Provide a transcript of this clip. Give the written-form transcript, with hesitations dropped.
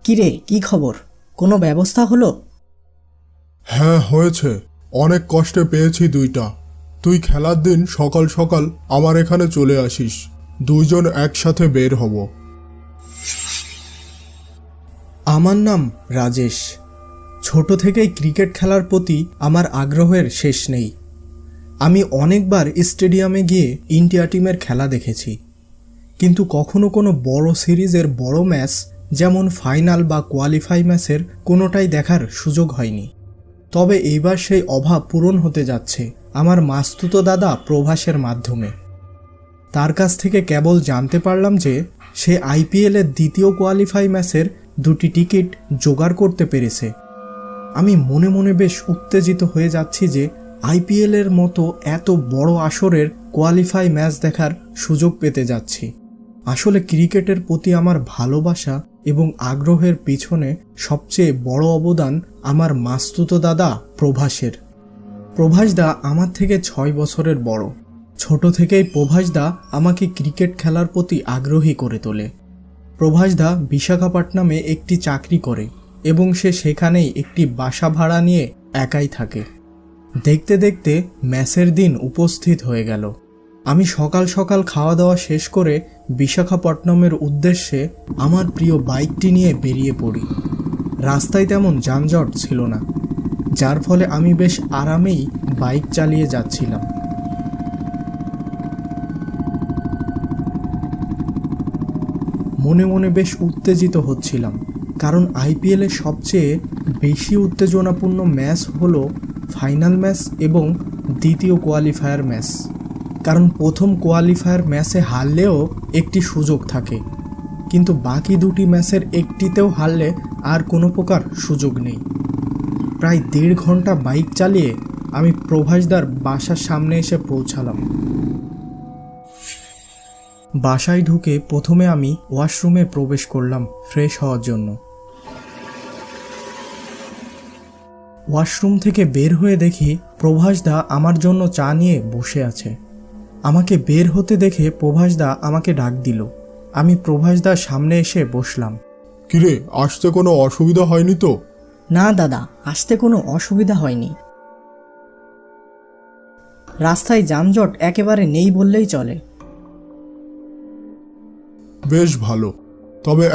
কিরে, কি খবর? কোনো ব্যবস্থা হলো? হ্যাঁ হয়েছে। অনেক কষ্টে পেয়েছি দুইটা। তুই খেলার দিন সকাল সকাল আমার এখানে চলে আসিস, দুইজন একসাথে বের হব। আমার নাম রাজেশ। ছোট থেকেই ক্রিকেট খেলার প্রতি আমার আগ্রহের শেষ নেই। আমি অনেকবার স্টেডিয়ামে গিয়ে ইন্ডিয়া টিমের খেলা দেখেছি, কিন্তু কখনো কোনো বড় সিরিজের বড় ম্যাচ যেমন ফাইনাল বা কোয়ালিফাই ম্যাচের কোনোটাই দেখার সুযোগ হয়নি। তবে এইবার সেই অভাব পূরণ হতে যাচ্ছে আমার মাস্তুতো দাদা প্রভাসের মাধ্যমে। তার কাছ থেকে কেবল জানতে পারলাম যে সে আইপিএলের দ্বিতীয় কোয়ালিফাই ম্যাচের 2টি টিকিট জোগাড় করতে পেরেছে। আমি মনে মনে বেশ উত্তেজিত হয়ে যাচ্ছি যে আইপিএলের মতো এত বড় আসরের কোয়ালিফাই ম্যাচ দেখার সুযোগ পেতে যাচ্ছি। আসলে ক্রিকেটের প্রতি আমার ভালোবাসা এবং আগ্রহের পিছনে সবচেয়ে বড় অবদান আমার মাস্তুতো দাদা প্রভাসের। প্রভাসদা আমার থেকে 6 বছরের বড়। ছোট থেকেই প্রভাসদা আমাকে ক্রিকেট খেলার প্রতি আগ্রহী করে তোলে। প্রভাসদা বিশাখাপট্টনমে একটি চাকরি করে এবং সে সেখানেই একটি বাসা ভাড়া নিয়ে একাই থাকে। দেখতে দেখতে ম্যাচের দিন উপস্থিত হয়ে গেল। আমি সকাল সকাল খাওয়া দাওয়া শেষ করে বিশাখাপট্টনমের উদ্দেশ্যে আমার প্রিয় বাইকটি নিয়ে বেরিয়ে পড়ি। রাস্তায় তেমন যানজট ছিল না, যার ফলে আমি বেশ আরামেই বাইক চালিয়ে যাচ্ছিলাম। মনে মনে বেশ উত্তেজিত হচ্ছিলাম, কারণ আইপিএলের সবচেয়ে বেশি উত্তেজনাপূর্ণ ম্যাচ হলো ফাইনাল ম্যাচ এবং দ্বিতীয় কোয়ালিফায়ার ম্যাচ। কারণ প্রথম কোয়ালিফায়ার ম্যাচে হারলেও একটি সুযোগ থাকে, কিন্তু বাকি দুটি ম্যাচের একটিতেও হারলে আর কোনো প্রকার সুযোগ নেই। প্রায় 1.5 ঘন্টা বাইক চালিয়ে আমি প্রভাসদার বাসার সামনে এসে পৌঁছালাম। বাসায় ঢুকে প্রথমে আমি ওয়াশরুমে প্রবেশ করলাম ফ্রেশ হওয়ার জন্য। ওয়াশরুম থেকে বের হয়ে দেখি প্রভাসদা আমার জন্য চা নিয়ে বসে আছে। আমাকে বের হতে দেখে প্রভাসদা আমাকে ডাক দিল। আমি প্রভাসদার সামনে এসে বসলাম। কিরে, আসতে কোনো অসুবিধা হয়নি তো? না দাদা, আসতে কোনো অসুবিধা হয়নি। রাস্তায় যানজট একেবারে নেই বললেই চলে। বেশ ভালো। তবে